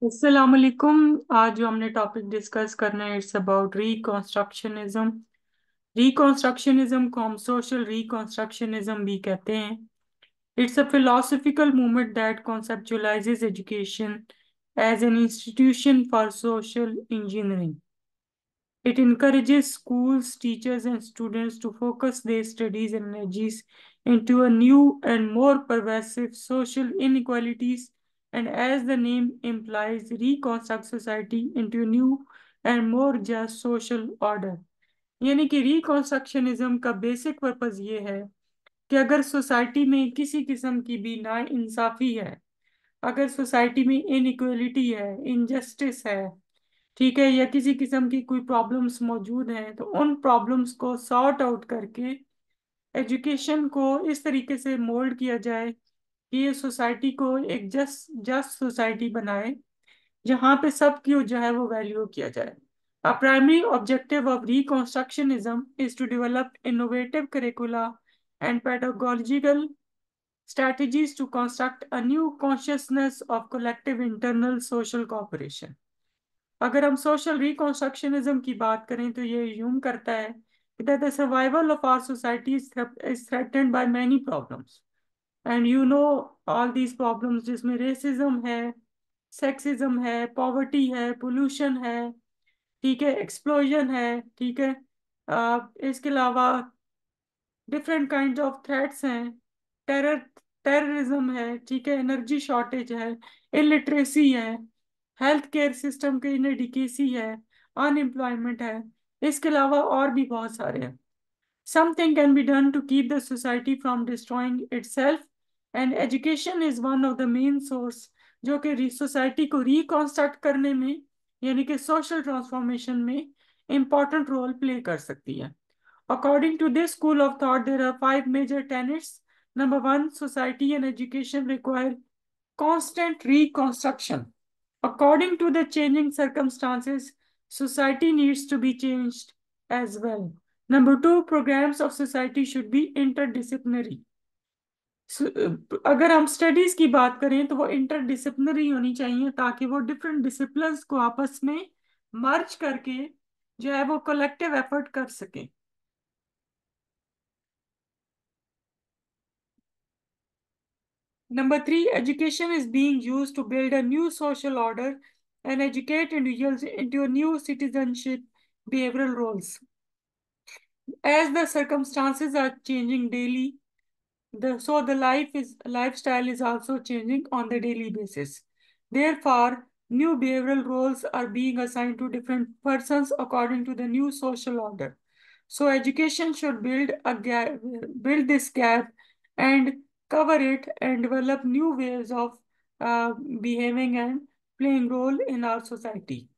अस्सलाम वालेकुम। आज जो हमने टॉपिक डिस्कस करना है इट्स अबाउट रिकॉन्स्ट्रक्शनिज्म। रिकॉन्स्ट्रक्शनिज्म को हम सोशल रिकॉन्स्ट्रक्शनिज्म भी कहते हैं। It's a philosophical movement that conceptualizes education as an institution for social engineering. It encourages schools, teachers, and students to focus their studies and energies into a new and more pervasive social inequalities, and as the name implies, reconstruct society into a new and more just social order. यानी कि रिकॉन्स्ट्रक्शनिज्म का basic purpose ये है कि अगर society में किसी किस्म की भी नाइंसाफी है, अगर सोसाइटी में इनइक्वलिटी है, इनजस्टिस है, ठीक है, या किसी किस्म की कोई प्रॉब्लम्स मौजूद हैं, तो उन प्रॉब्लम्स को सॉर्ट आउट करके एजुकेशन को इस तरीके से मोल्ड किया जाए कि ये सोसाइटी को एक जस्ट जस्ट सोसाइटी बनाए जहाँ पे सबकी जो है वो वैल्यू किया जाए। A primary objective of Reconstructionism is to develop innovative curricula and pedagogical strategies to construct a new consciousness of collective internal social cooperation. अगर हम सोशल रिकॉन्स्ट्रक्शनिज्म की बात करें तो ये यूम करता है कि the survival of our society is threatened by many problems, and you know all these problems, जिसमें रेसिज्म है, सेक्सिज्म है, पॉवर्टी है, पोल्यूशन है, ठीक है, एक्सप्लोजन है, ठीक है। इसके अलावा डिफरेंट काइंड ऑफ थ्रेट्स हैं, टेरर टेररिज्म है, ठीक है, एनर्जी शॉर्टेज है, इलिटरेसी है, हेल्थ केयर सिस्टम की इनएडिकेसी है, अनएम्प्लॉयमेंट है। इसके अलावा और भी बहुत सारे हैं। Something can be done to keep the society from destroying itself, and education is one of the main source जो कि सोसाइटी को रिकॉन्स्ट्रक्ट करने में, यानी कि सोशल ट्रांसफॉर्मेशन में इंपॉर्टेंट रोल प्ले कर सकती है। According to this school of thought, there are five major tenets. Number one, society and education require constant reconstruction. According to the changing circumstances, society needs to be changed as well. Number two, programs of society should be interdisciplinary. अगर हम studies की बात करें तो वो interdisciplinary होनी चाहिए ताकि वो डिफरेंट डिसिप्लिन्स को आपस में मर्ज करके जो है वो कलेक्टिव एफर्ट कर सके। Number three, education is being used to build a new social order and educate individuals into a new citizenship behavioral roles. As the circumstances are changing daily, the lifestyle is also changing on the daily basis. Therefore, new behavioral roles are being assigned to different persons according to the new social order. So education should build this gap and cover it and develop new ways of behaving and playing role in our society.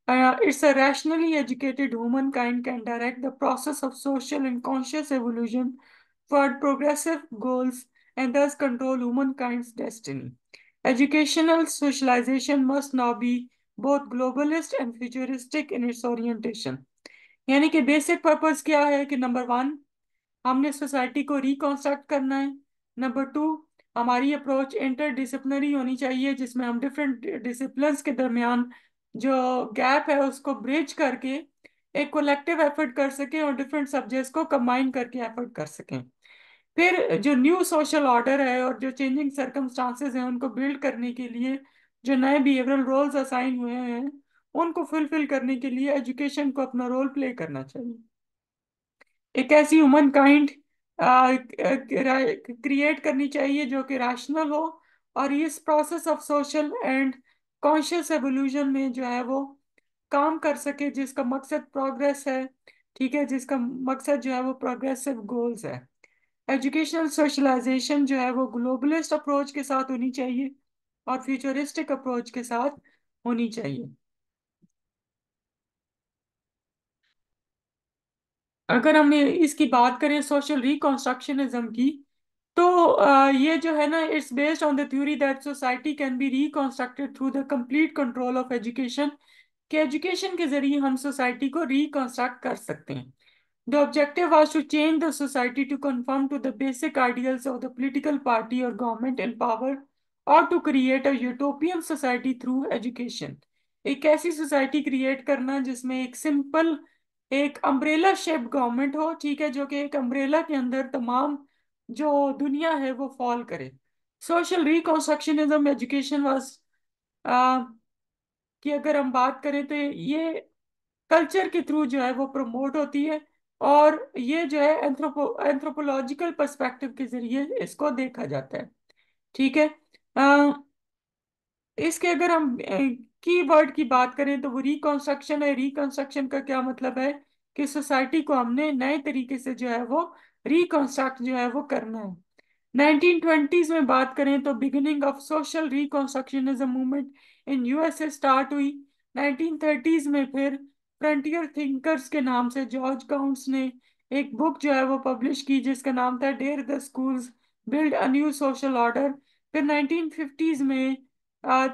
It's a rationally educated humankind can direct the process of social and conscious evolution toward progressive goals and thus control humankind's destiny. Educational socialization must now be both globalist and futuristic in its orientation. यानी कि basic purpose क्या है कि number one, हमने society को रिकॉन्स्ट्रक्ट करना है। Number two, हमारी अप्रोच इंटरडिसिप्लिनरी होनी चाहिए जिसमें हम डिफरेंट डिसिप्लिन्स के दरमियान जो गैप है उसको ब्रिज करके एक कोलेक्टिव एफर्ट कर सकें और डिफरेंट सब्जेक्ट्स को कंबाइन करके एफर्ट कर सकें। फिर जो न्यू सोशल ऑर्डर है और जो चेंजिंग सर्कमस्टांसेस हैं उनको बिल्ड करने के लिए जो नए बिहेवियरल रोल्स असाइन हुए हैं उनको फुलफिल करने के लिए एजुकेशन को अपना रोल प्ले करना चाहिए। एक ऐसी ह्यूमन काइंड क्रिएट करनी चाहिए जो कि रैशनल हो और इस process of social and conscious evolution में जो है वो काम कर सके, जिसका मकसद प्रोग्रेस है, ठीक है, जिसका मकसद जो है वो प्रोग्रेसिव गोल्स है। एजुकेशनल सोशलाइजेशन जो है वो ग्लोबलिस्ट अप्रोच के साथ होनी चाहिए और फ्यूचरिस्टिक अप्रोच के साथ होनी चाहिए। अगर हम इसकी बात करें सोशल रिकॉन्स्ट्रक्शनिज्म की, तो ये जो है ना, it's based on the theory that society can be reconstructed through the complete control of education, कि एजुकेशन के जरिए हम सोसाइटी को रिकॉन्स्ट्रक्ट कर सकते हैं। The objective was to change the society to conform to the basic ideals of the political party or government in power और to create a utopian society through education. एक ऐसी सोसाइटी क्रिएट करना जिसमें एक simple, एक umbrella shape government हो, ठीक है, जो कि एक अम्ब्रेला के अंदर तमाम जो दुनिया है वो फॉल करे। सोशल रिकंस्ट्रक्शनिज्म एजुकेशन वाज कि अगर हम बात करें तो ये कल्चर के थ्रू जो है वो प्रमोट होती है, और ये जो है एंथ्रोपोलॉजिकल पर्सपेक्टिव के जरिए इसको देखा जाता है। ठीक है। इसके अगर हम कीवर्ड की बात करें तो वो रिकंस्ट्रक्शन है। रिकंस्ट्रक्शन का क्या मतलब है कि सोसाइटी को हमने नए तरीके से जो है वो रिकंस्ट्रक्ट जो है वो करना है। 1920s में बात करें तो beginning of social reconstructionism movement in USA start हुई। 1930s में फिर फ्रंटियर थिंकर्स के नाम से जॉर्ज काउंट्स ने एक बुक जो है वो पब्लिश की जिसका नाम था dare the schools build a new social order. फिर 1950s में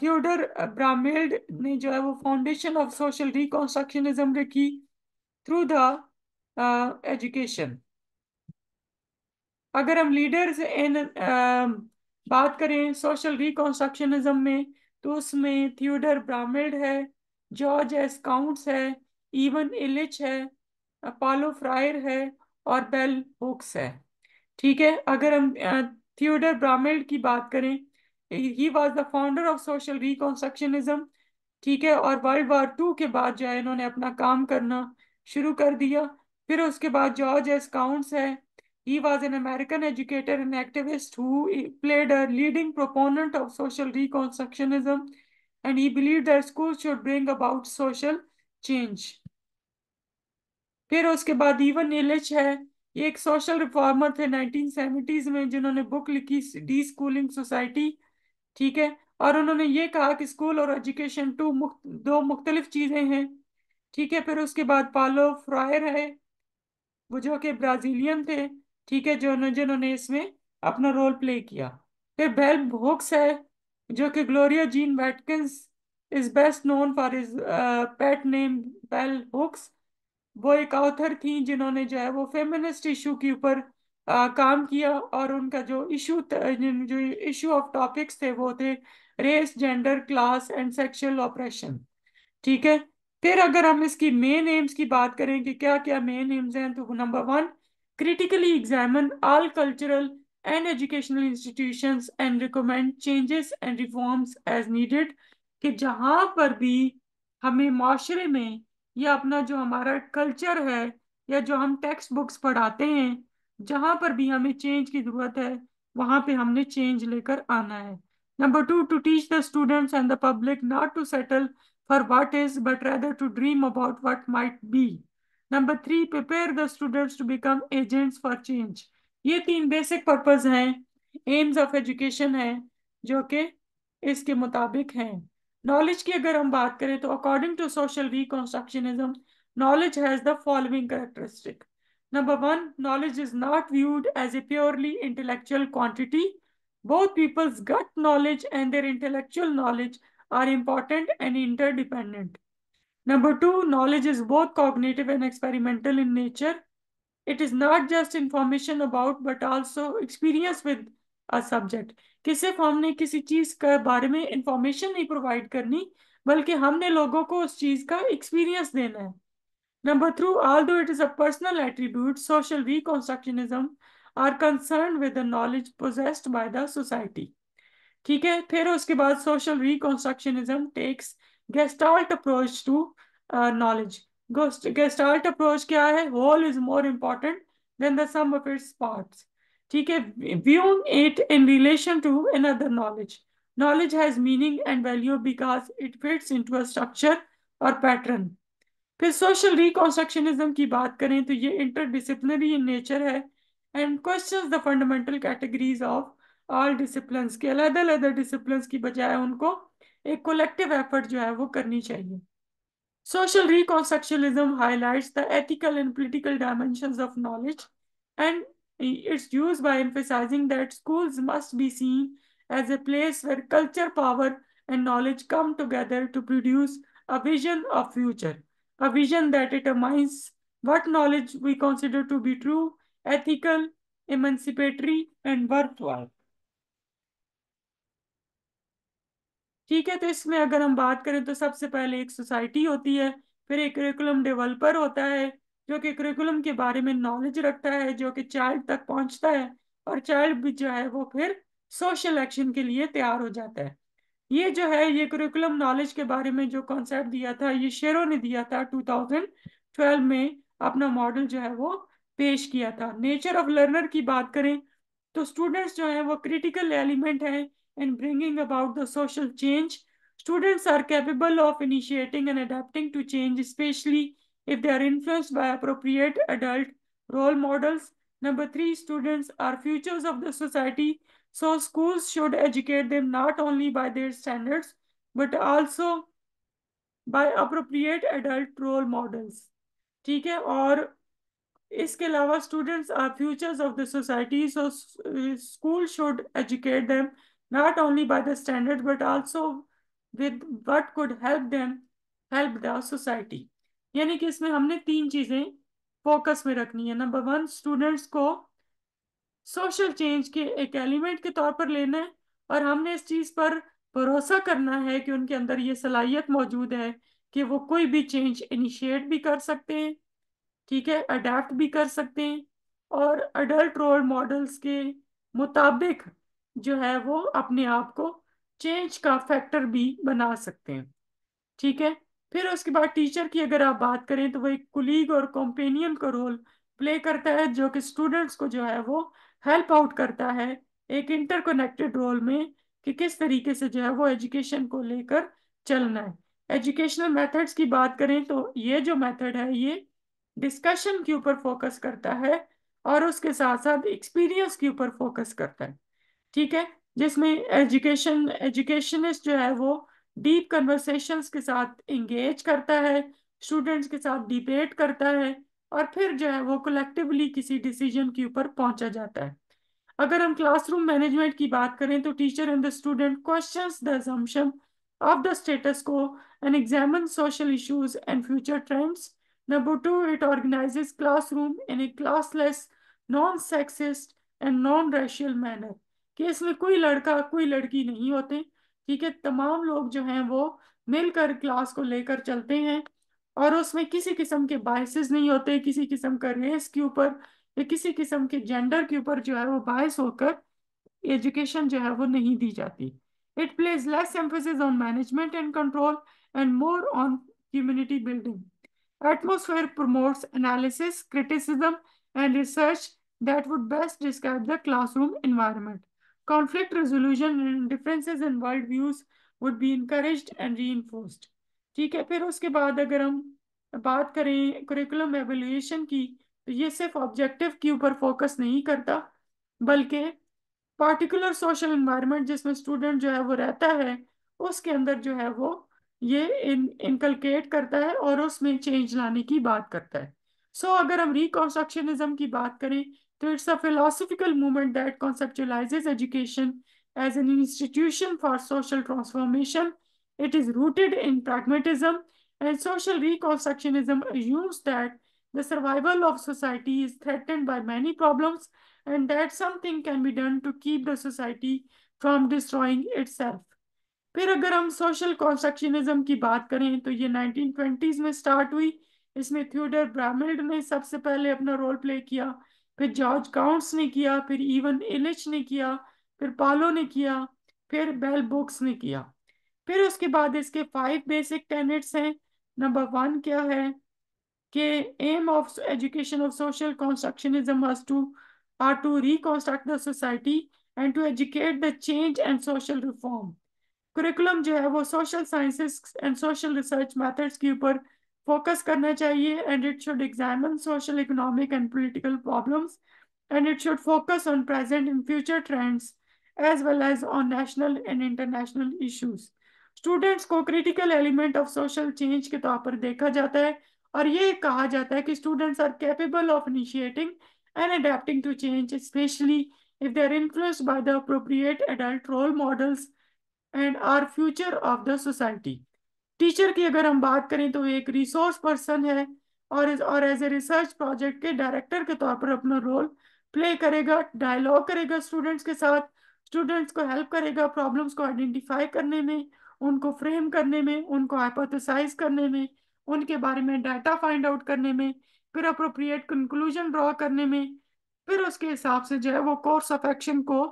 थियोडर ब्रामेल्ड ने जो है वो फाउंडेशन ऑफ सोशल रिकंस्ट्रक्शनिज्म रखी थ्रू द एजुकेशन। अगर हम लीडर्स इन बात करें सोशल रिकंस्ट्रक्शनिज्म में तो उसमें थियोडर ब्रामेल्ड है, जॉर्ज एस काउंट्स है, इवन इलिच है, पालो फ्रायर है, और बेल हुक्स है। ठीक है। अगर हम थियोडर ब्रामेल्ड की बात करें, he was the founder of social reconstructionism. ठीक है। और वर्ल्ड वॉर 2 के बाद जो है इन्होंने अपना काम करना शुरू कर दिया। फिर उसके बाद जॉर्ज एस काउंट्स है। He was an American educator and activist who played a leading proponent of social reconstructionism, and he believed that schools should bring about social change. फिर उसके बाद इवन इलिच है। ये एक सोशल रिफॉर्मर थे 1970s में जिन्होंने बुक लिखी डी स्कूलिंग सोसाइटी। ठीक है। और उन्होंने ये कहा कि स्कूल और एजुकेशन दो मुख्तलिफ चीजें हैं। ठीक है। फिर उसके बाद पालो फ्रायर है, वो जो कि ब्राजीलियन थे। ठीक है। जो जिन्होंने इसमें अपना रोल प्ले किया। फिर बेल हुक्स है, जो कि Gloria Jean Watkins is best known for his pet name bell hooks. वो एक ऑथर थी जिन्होंने जो है वो फेमिनिस्ट इशू के ऊपर काम किया, और उनका जो इशू ऑफ टॉपिक्स थे वो थे race, gender, class and sexual operation. ठीक है। फिर अगर हम इसकी मेन एम्स की बात करें कि क्या क्या मेन एम्स हैं, तो number 1, critically examine all cultural and educational institutions and recommend changes and reforms as needed. कि जहां पर भी हमें माशरे में या अपना जो हमारा कल्चर है या जो हम टेक्स्ट बुक्स पढ़ाते हैं, जहां पर भी हमें चेंज की जरूरत है वहां पे हमने चेंज लेकर आना है। Number 2, to teach the students and the public not to settle for what is, but rather to dream about what might be. Number 3, prepare the students to become agents for change. ये 3 basic purpose हैं, AIIMS of education है, जो कि इसके मुताबिक हैं। Knowledge की अगर हम बात करें तो according to social reconstructionism knowledge has the following characteristic. Number 1, knowledge is not viewed as a purely intellectual quantity. Both people's gut knowledge and their intellectual knowledge are important and interdependent. Number 2, knowledge is both cognitive and experimental in nature. It is not just information about but also experience with a subject. कि सिर्फ हमने किसी चीज के बारे में information नहीं provide करनी, बल्कि हमने लोगों को उस चीज का एक्सपीरियंस देना है। Number 2, although it is a personal attribute, social reconstructionism are concerned with the knowledge possessed by the society. ठीक है। फिर उसके बाद social reconstructionism takes gestalt approach to knowledge. Gestalt approach क्या है? Whole is more important than the sum of its parts. ठीक है। Viewing it in relation to another knowledge. Knowledge has meaning and value because it fits into a structure और pattern. फिर social reconstructionism की बात करें तो ये interdisciplinary in nature है and questions the fundamental categories of all disciplines के। अलग अलग डिसिप्लिन्स की बजाय उनको एक कोलेक्टिव एफर्ट जो है वो करनी चाहिए। Social reconstructionism highlights the ethical and political dimensions of knowledge, and it's used by emphasizing that schools must be seen as a place where culture, power, and knowledge come together to produce a vision of future, a vision that determines what knowledge we consider to be true, ethical, emancipatory, and worthwhile. ठीक है, तो इसमें अगर हम बात करें तो सबसे पहले एक सोसाइटी होती है, फिर एक करिकुलम डेवलपर होता है जो कि करिकुलम के बारे में नॉलेज रखता है, जो कि चाइल्ड तक पहुंचता है, और चाइल्ड भी जो है वो फिर सोशल एक्शन के लिए तैयार हो जाता है। ये जो है ये करिकुलम नॉलेज के बारे में जो कॉन्सेप्ट दिया था ये शेरो ने दिया था 2012 में, अपना मॉडल जो है वो पेश किया था। नेचर ऑफ लर्नर की बात करें तो स्टूडेंट्स जो है वो क्रिटिकल एलिमेंट है in bringing about the social change. Students are capable of initiating and adapting to change, specially if they are influenced by appropriate adult role models. Number three, students are futures of the society. So schools should educate them not only by their standards, but also by appropriate adult role models. ठीक है, और इसके अलावा students are futures of the society, so school should educate them not only by the standard but also with what could help the society. यानी कि इसमें हमने तीन चीजें फोकस में रखनी है। नंबर वन, स्टूडेंट्स को सोशल चेंज के एक एलिमेंट के तौर पर लेना है, और हमने इस चीज पर भरोसा करना है कि उनके अंदर ये सलाहियत मौजूद है कि वो कोई भी चेंज इनिशिएट भी कर सकते हैं, ठीक है, अडेप्ट भी कर सकते हैं, और अडल्ट रोल मॉडल्स के मुताबिक जो है वो अपने आप को चेंज का फैक्टर भी बना सकते हैं। ठीक है, फिर उसके बाद टीचर की अगर आप बात करें तो वो एक कुलीग और कॉम्पेनियन का रोल प्ले करता है, जो कि स्टूडेंट्स को जो है वो हेल्प आउट करता है एक इंटरकनेक्टेड रोल में, कि किस तरीके से जो है वो एजुकेशन को लेकर चलना है। एजुकेशनल मेथड्स की बात करें तो ये जो मेथड है ये डिस्कशन के ऊपर फोकस करता है, और उसके साथ साथ एक्सपीरियंस के ऊपर फोकस करता है। ठीक है, जिसमें एजुकेशनिस्ट जो है वो डीप कन्वर्सेशंस के साथ इंगेज करता है, स्टूडेंट्स के साथ डिबेट करता है, और फिर जो है वो कलेक्टिवली किसी डिसीजन के ऊपर पहुंचा जाता है। अगर हम क्लासरूम मैनेजमेंट की बात करें तो teacher and the student questions the assumption of the status quo and examine social issues and future trends. Number two, it organizes classroom in a classless, non-sexist and non-racial manner, कि इसमें कोई लड़का कोई लड़की नहीं होते। ठीक है, तमाम लोग जो हैं वो मिलकर क्लास को लेकर चलते हैं, और उसमें किसी किस्म के बायसेस नहीं होते, किसी किस्म का रेस के ऊपर या किसी किस्म के जेंडर के ऊपर जो है वो बायस होकर एजुकेशन जो है वो नहीं दी जाती। It place less emphasis on management and control and more on community building. Atmosphere promotes analysis, criticism, and research that would best describe the classroom environment. Conflict resolution and differences in worldviews would be encouraged and reinforced. ठीक है, फिर उसके बाद अगर हम बात करें curriculum evaluation की तो ये सिर्फ ऑब्जेक्टिव के ऊपर फोकस नहीं करता, बल्कि पार्टिकुलर सोशल एनवायरनमेंट जिसमें स्टूडेंट जो है वो रहता है उसके अंदर जो है वो ये इनकलकेट करता है और उसमें चेंज लाने की बात करता है। सो अगर हम रिकॉन्स्ट्रक्शनिज्म की बात करें तो it's a philosophical movement that conceptualises education as an institution for social transformation. It is rooted in pragmatism, and social reconstructionism assumes that the survival of society is threatened by many problems, and that something can be done to keep the society from destroying itself. फिर अगर हम social कंस्ट्रक्शनिज्म की बात करें तो ये 1920s में start हुई। इसमें थियोडर ब्रामेल्ड ने सबसे पहले अपना रोल प्ले किया, फिर जॉर्ज काउंट्स ने किया, फिर इवन इलिच ने किया, फिर पालो ने किया, फिर बेल बुक्स ने किया। फिर उसके बाद इसके 5 बेसिक टेनेट्स हैं। नंबर वन क्या है कि aim of education of social constructionism was to reconstruct the society and to educate the change and social reform. Curriculum जो है वो social sciences and social research methods के ऊपर फोकस करना चाहिए, and it should examine social economic and political problems, and it should focus on present and future trends as well as on national and international issues. Students को critical element of social change के तौर पर देखा जाता है, और ये कहा जाता है कि students are capable of initiating and adapting to change, specially if they are influenced by the appropriate adult role models and are future of the society. Teacher की अगर हम बात करें तो एक रिसोर्स पर्सन है, और एज ए रिसर्च प्रोजेक्ट के डायरेक्टर के तौर पर अपना रोल प्ले करेगा, डायलॉग करेगा स्टूडेंट्स के साथ। स्टूडेंट्स को हेल्प करेगा प्रॉब्लम्स को आइडेंटिफाई करने में, उनको फ्रेम करने में, उनको हाइपोथेसाइज करने में, उनके बारे में डाटा फाइंड आउट करने में, फिर अप्रोप्रिएट कंक्लूजन ड्रॉ करने में, फिर उसके हिसाब से जो है वो कोर्स ऑफ एक्शन को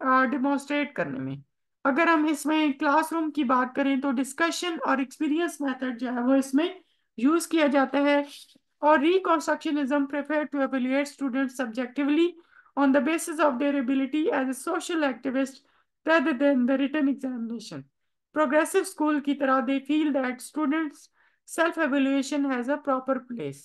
डिमॉन्स्ट्रेट करने में। अगर हम इसमें क्लासरूम की बात करें तो डिस्कशन और एक्सपीरियंस मेथड जो है वो इसमें यूज किया जाता है। और reconstructionism prefer to evaluate students subjectively on the basis of their ability as a social activist rather than the written examination. Progressive school की तरह they feel that students self evaluation has a proper place.